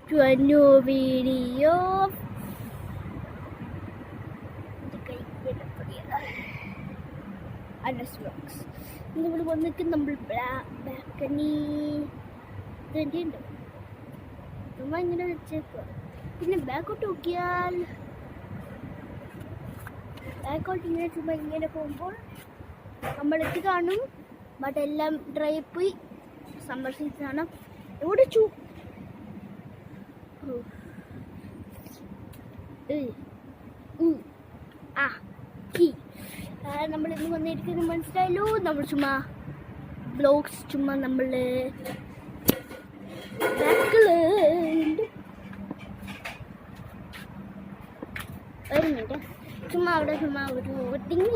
to a new video. നമ്മൾ വന്നിട്ട് നമ്മൾ ബാൽക്കണി ഉണ്ട് ചുമ്മാ ഇങ്ങനെ വെച്ചേക്കുക. പിന്നെ ബാക്കോട്ട് നോക്കിയാൽ ബാക്കോട്ട് ഇങ്ങനെ ചുമ്മാ ഇങ്ങനെ പോകുമ്പോൾ നമ്മളെത്തി കാണും. ബട്ട് എല്ലാം ഡ്രൈ പോയി. സമ്മർ സീസണാണ്. എവിടെ നമ്മൾ ഇന്ന് വന്നിരിക്കുന്നത് മനസ്സിലായല്ലോ. നമ്മൾ ചുമ്മാ ബ്ലോഗ്സ് ചുമ്മാ നമ്മൾ ഒരു മിനിറ്റ് ചുമ്മാ അവിടെ ചുമ്മാ ഒരു ടിങ്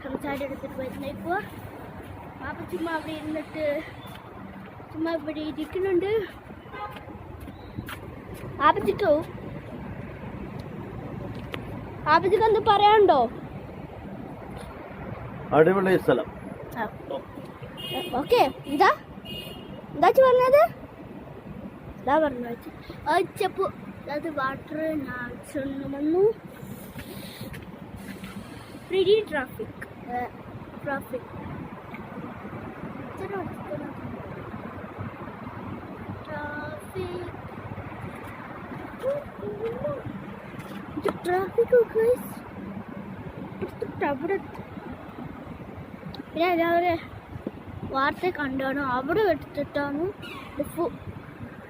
സംസാരം എടുത്തിട്ട് വരുന്നേക്കുക. അപ്പം ചുമ്മാ അവിടെ ഇരുന്നിട്ട് ചുമ്മാ ഇവിടെ ഇരിക്കുന്നുണ്ട്. ആപ്പച്ചിക്ക് എന്ത് പറയാനുണ്ടോ? അടിപൊളി സ്ഥലം. ഓക്കെ എന്താ പറഞ്ഞത്? ഇതാ പറഞ്ഞു വെച്ചപ്പോ അത് വാട്ടർ വന്നു. പ്രിറ്റി ട്രാഫിക് പിന്നെ എല്ലാവരും വാർത്ത കണ്ടാണ് അവിടെ എടുത്തിട്ടാണ്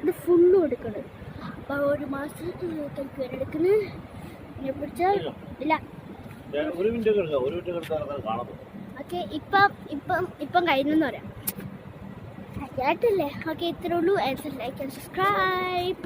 ഇത് ഫുള്ളും എടുക്കുന്നത്. അപ്പോൾ ഒരു മാസത്തേക്ക് എടുക്കുന്നത്. ഇതിനെ പിടിച്ചാൽ ഇല്ല. ഓക്കെ ഇപ്പം കഴിഞ്ഞെന്ന് പറയാം. കേട്ടില്ലേ? ഓക്കെ ഇത്രേ ഉള്ളൂ. Like and subscribe.